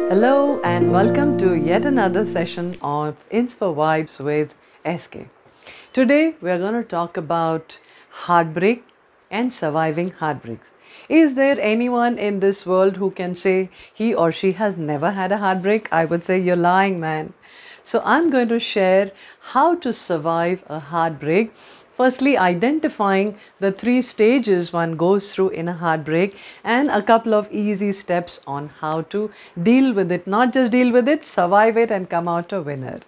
Hello and welcome to yet another session of Inspo Vibes with SK. Today we are going to talk about heartbreak and surviving heartbreaks. Is there anyone in this world who can say he or she has never had a heartbreak? I would say you're lying, man. So I'm going to share how to survive a heartbreak. Firstly, identifying the 3 stages one goes through in a heartbreak and a couple of easy steps on how to deal with it. Not just deal with it, survive it and come out a winner.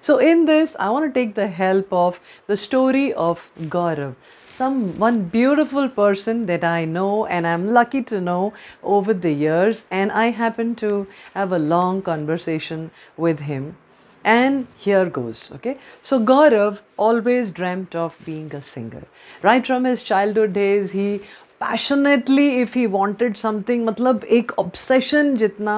So in this, I want to take the help of the story of Gaurav, one beautiful person that I know and I'm lucky to know over the years, and I happen to have a long conversation with him. And here goes, okay? So Gaurav always dreamt of being a singer. Right from his childhood days, he passionately, if he wanted something, मतलब एक obsession जितना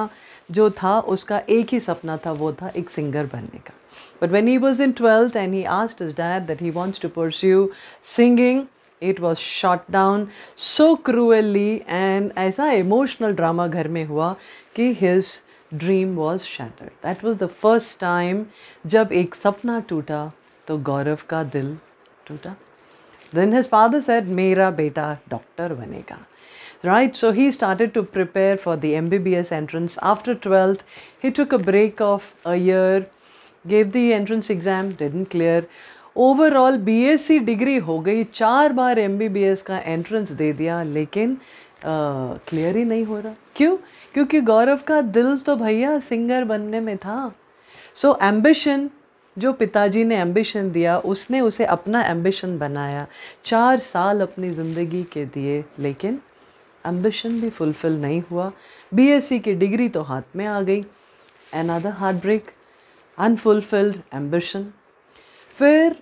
जो था, उसका एक ही सपना था, वो था एक singer बनने का. But when he was in 12th and he asked his dad that he wants to pursue singing, it was shot down so cruelly, and ऐसा emotional drama घर में हुआ कि his dream was shattered. That was the first time जब एक सपना टूटा तो गौरव का दिल टूटा. Then his father said, मेरा बेटा डॉक्टर बनेगा. Right, so he started to prepare for the MBBS entrance. After 12th, he took a break of a year, gave the entrance exam, didn't clear. Overall BSc degree हो गई, 4 बार MBBS का entrance दे दिया, लेकिन clear ही नहीं हो रहा. क्यों? क्योंकि गौरव का दिल तो भैया सिंगर बनने में था. सो एम्बिशन, जो पिताजी ने एम्बिशन दिया, उसने उसे अपना एम्बिशन बनाया. 4 साल अपनी ज़िंदगी के दिए, लेकिन एम्बिशन भी फुलफिल नहीं हुआ. BSc की डिग्री तो हाथ में आ गई. Another heart break, unfulfilled ambition. फिर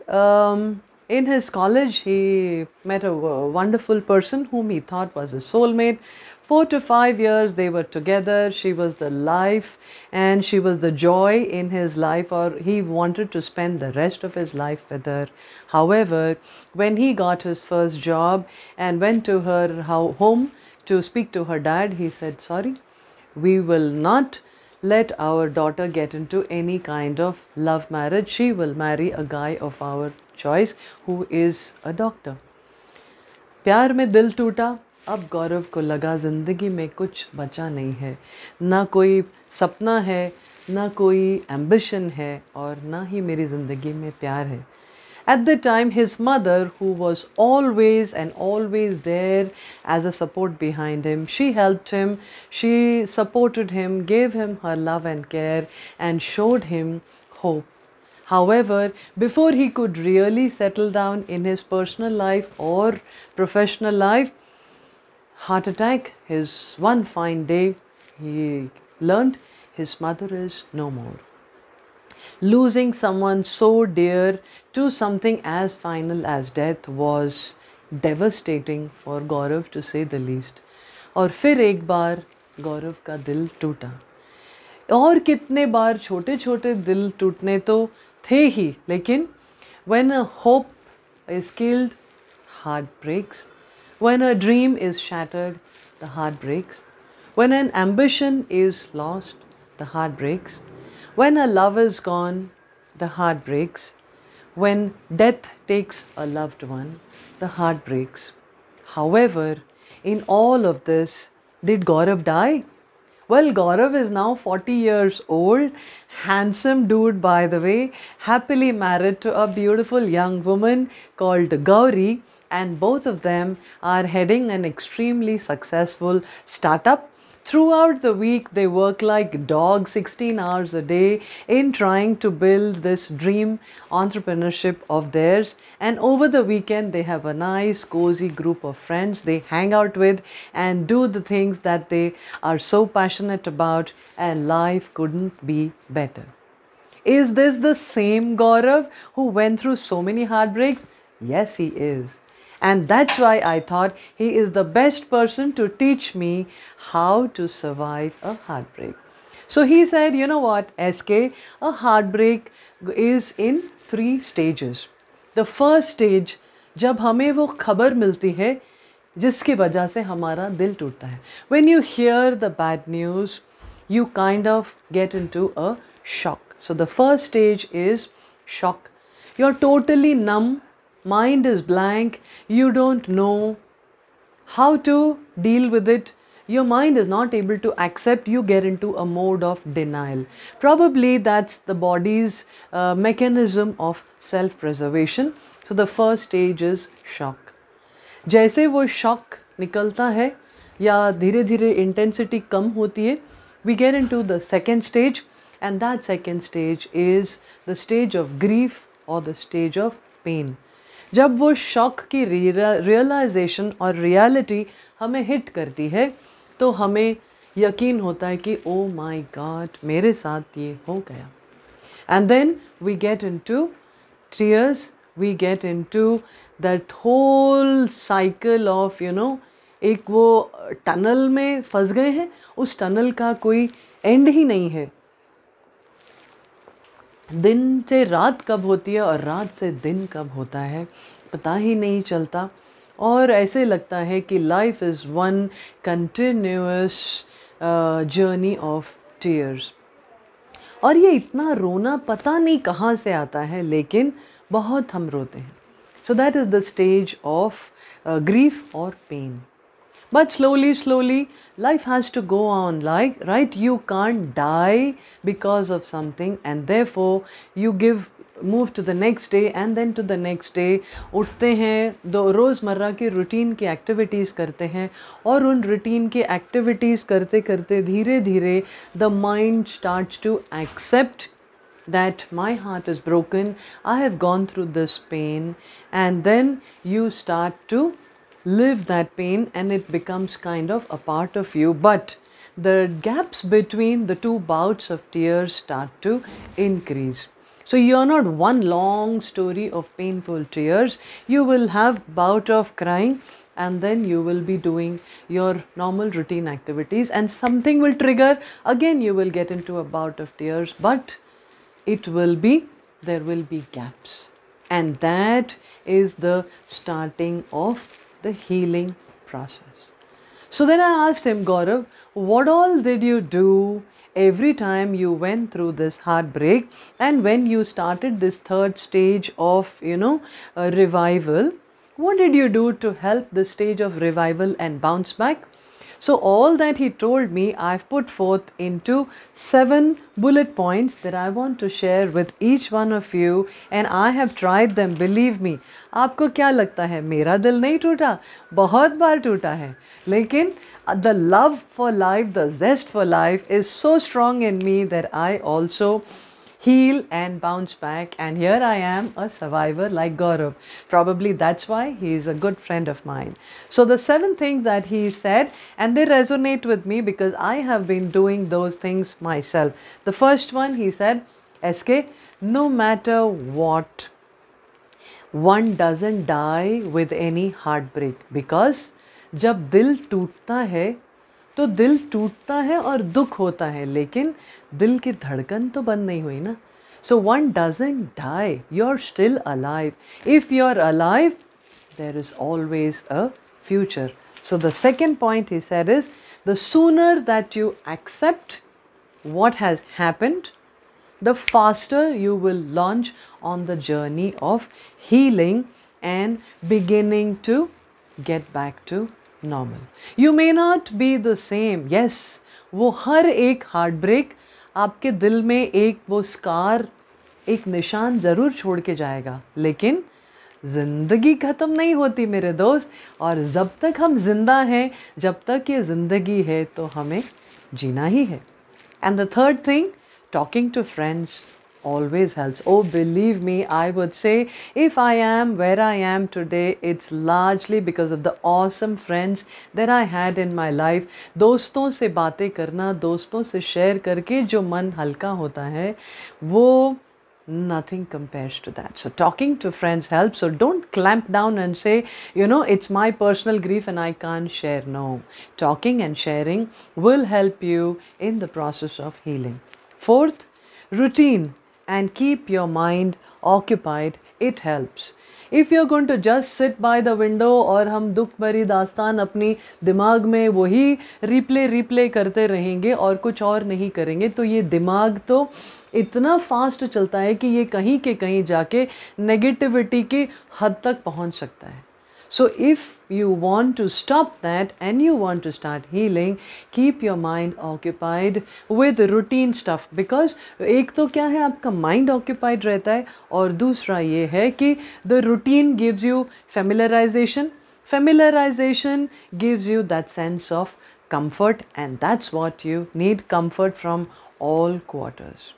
in his college, he met a wonderful person whom he thought was his soulmate. 4 to 5 years they were together. She was the life and she was the joy in his life, or he wanted to spend the rest of his life with her. However, when he got his first job and went to her home to speak to her dad, he said, sorry, we will not let our daughter get into any kind of love marriage. She will marry a guy of our choice who is a doctor. प्यार में दिल टूटा. अब गौरव को लगा ज़िंदगी में कुछ बचा नहीं है, ना कोई सपना है, ना कोई एम्बिशन है, और ना ही मेरी ज़िंदगी में प्यार है. At the time, his mother, who was always and always there as a support behind him, she helped him, she supported him, gave him her love and care, and showed him hope. However, before he could really settle down in his personal life or professional life, heart attack. His one fine day, he learned his mother is no more. Losing someone so dear to something as final as death was devastating for Gaurav, to say the least. और फिर एक बार गौरव का दिल टूटा. और कितने बार छोटे छोटे दिल टूटने तो थे ही, लेकिन when a hope is killed, heart breaks. When a dream is shattered, the heart breaks. When an ambition is lost, the heart breaks. When a love is gone, the heart breaks. When death takes a loved one, the heart breaks. However, in all of this, did Gaurav die? Well, Gaurav is now 40 years old, handsome dude by the way, happily married to a beautiful young woman called Gauri, and both of them are heading an extremely successful startup. Throughout the week, they work like dogs, 16 hours a day, in trying to build this dream entrepreneurship of theirs. And over the weekend, they have a nice, cozy group of friends they hang out with and do the things that they are so passionate about, and life couldn't be better. Is this the same Gaurav who went through so many heartbreaks? Yes, he is. And that's why I thought he is the best person to teach me how to survive a heartbreak. So he said, you know what, SK, a heartbreak is in 3 stages. The first stage, जब हमें वो खबर मिलती है जिसकी वजह से हमारा दिल टूटता है. When you hear the bad news, you kind of get into a shock. So the first stage is shock. You're totally numb, mind is blank, you don't know how to deal with it. Your mind is not able to accept, you get into a mode of denial. Probably that's the body's mechanism of self-preservation. So the first stage is shock. जैसे वो shock निकलता है या धीरे धीरे intensity कम होती है, we get into the second stage, and that second stage is the stage of grief or the stage of pain. जब वो शॉक की रियलाइजेशन और रियलिटी हमें हिट करती है तो हमें यकीन होता है कि ओ माय गॉड, मेरे साथ ये हो गया. And then we get into tears, we get into that whole cycle of एक वो टनल में फंस गए हैं, उस टनल का कोई एंड ही नहीं है. दिन से रात कब होती है और रात से दिन कब होता है पता ही नहीं चलता, और ऐसे लगता है कि life is one continuous journey of tears. और ये इतना रोना पता नहीं कहाँ से आता है, लेकिन बहुत हम रोते हैं. So that is the stage of grief और pen. But slowly, life has to go on, like, right? You can't die because of something, and therefore you move to the next day and then to the next day. उठते हैं, दो रोज़मर्रा की routine की activities करते हैं, और उन रूटीन की एक्टिविटीज़ करते करते धीरे धीरे the mind starts to accept that my heart is broken, I have gone through this pain, and then you start to live that pain and it becomes kind of a part of you. But the gaps between the two bouts of tears start to increase. So you're not one long story of painful tears. You will have bout of crying, and then you will be doing your normal routine activities, and something will trigger. Again you will get into a bout of tears, but there will be gaps. And that is the starting of the healing process. So then I asked him, Gaurav, what all did you do every time you went through this heartbreak, and when you started this third stage of revival, what did you do to help the stage of revival and bounce back? So all that he told me, I've put forth into 7 bullet points that I want to share with each one of you, and I have tried them. Believe me, आपको क्या लगता है मेरा दिल नहीं टूटा? बहुत बार टूटा है, लेकिन the love for life, the zest for life is so strong in me that I also heal and bounce back, and here I am, a survivor like Gaurav. Probably that's why he is a good friend of mine. So the 7 things that he said, and they resonate with me because I have been doing those things myself. The first one, he said, SK, no matter what, one doesn't die with any heartbreak, because जब दिल टूटता है तो दिल टूटता है और दुख होता है, लेकिन दिल की धड़कन तो बंद नहीं हुई ना. So one doesn't die, you're still alive. If you're alive, there is always a future. So the second point he said is, the sooner that you accept what has happened, the faster you will launch on the journey of healing and beginning to get back to normal. You may not be the same. Yes, वो हर एक heartbreak आपके दिल में एक वो scar, एक निशान ज़रूर छोड़ के जाएगा, लेकिन ज़िंदगी ख़त्म नहीं होती मेरे दोस्त. और जब तक हम ज़िंदा हैं, जब तक ये ज़िंदगी है, तो हमें जीना ही है. And the third thing, talking to friends always helps. Oh, believe me, I would say, if I am where I am today, it's largely because of the awesome friends that I had in my life. दोस्तों से बातें करना, दोस्तों से share करके जो मन हल्का होता है, वो nothing compares to that. So talking to friends helps. So don't clamp down and say, it's my personal grief and I can't share. No, talking and sharing will help you in the process of healing. Fourth, routine, and keep your mind occupied it helps. If you're going to just sit by the window और हम दुख भरी दास्तान अपनी दिमाग में वही replay करते रहेंगे और कुछ और नहीं करेंगे, तो ये दिमाग तो इतना फास्ट चलता है कि ये कहीं के कहीं जाके नेगेटिविटी की हद तक पहुंच सकता है. So if you want to stop that and you want to start healing, keep your mind occupied with routine stuff, because एक तो क्या है आपका mind occupied रहता है और दूसरा ये है कि the routine gives you familiarization. Familiarization gives you that sense of comfort, and that's what you need, comfort from all quarters.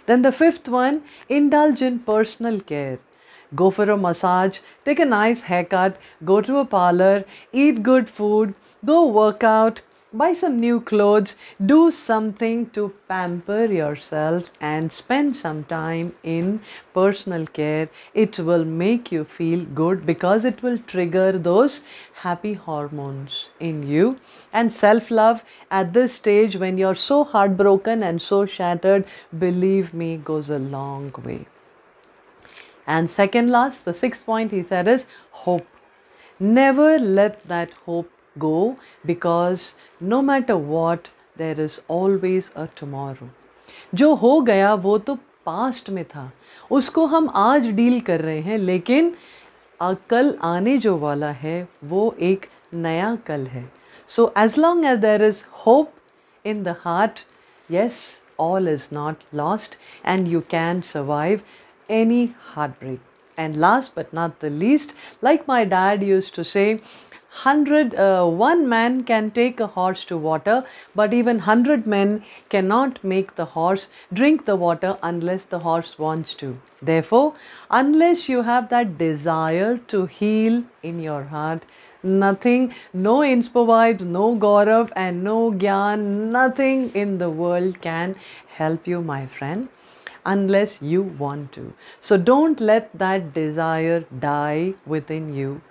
Then the fifth one, indulge in personal care. Go for a massage, take a nice haircut, go to a parlor, eat good food, go work out, buy some new clothes, do something to pamper yourself and spend some time in personal care. It will make you feel good because it will trigger those happy hormones in you. And self-love at this stage, when you're so heartbroken and so shattered, believe me, goes a long way. And second last, the sixth point he said is hope. Never let that hope go, because no matter what, there is always a tomorrow. जो हो गया वो तो past में था, उसको हम आज डील कर रहे हैं, लेकिन कल आने जो वाला है वो एक नया कल है. So as long as there is hope in the heart, yes, all is not lost and you can survive any heartbreak. And last but not the least, like my dad used to say, one man can take a horse to water, but even 100 men cannot make the horse drink the water unless the horse wants to. Therefore, unless you have that desire to heal in your heart, nothing, no Inspo Vibes, no Gaurav and no Gyan, nothing in the world can help you, my friend, unless you want to. So don't let that desire die within you.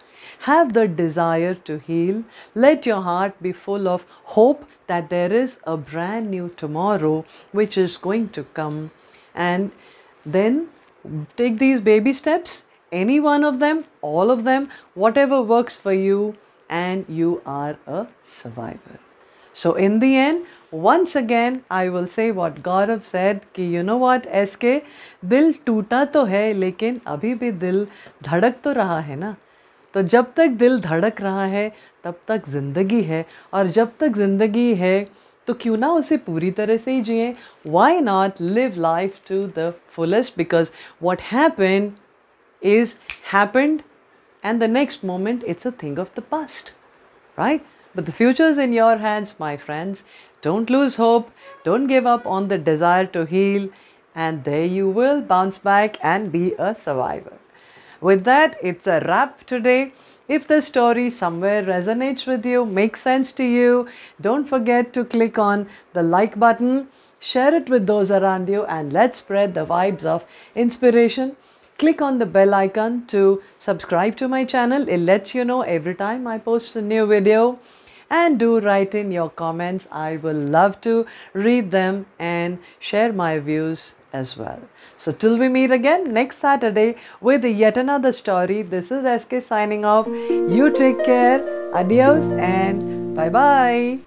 Have the desire to heal. Let your heart be full of hope that there is a brand new tomorrow which is going to come. And then take these baby steps, any one of them, all of them, whatever works for you, and you are a survivor. So in the end, once again, I will say what Gaurav said, कि you know what, SK, दिल टूटा तो है लेकिन अभी भी दिल धड़क तो रहा है ना. तो जब तक दिल धड़क रहा है तब तक ज़िंदगी है, और जब तक ज़िंदगी है तो क्यों ना उसे पूरी तरह से ही जिए. Why not live life to the fullest, because what happened is happened and the next moment it's a thing of the past, right? But the future is in your hands, my friends. Don't lose hope. Don't give up on the desire to heal. And there you will bounce back and be a survivor. With that, it's a wrap today. If the story somewhere resonates with you, makes sense to you, don't forget to click on the like button, share it with those around you, and let's spread the vibes of inspiration. Click on the bell icon to subscribe to my channel. It lets you know every time I post a new video. And do write in your comments. I will love to read them and share my views as well. So till we meet again next Saturday with yet another story, this is SK signing off. You take care. Adios and bye-bye.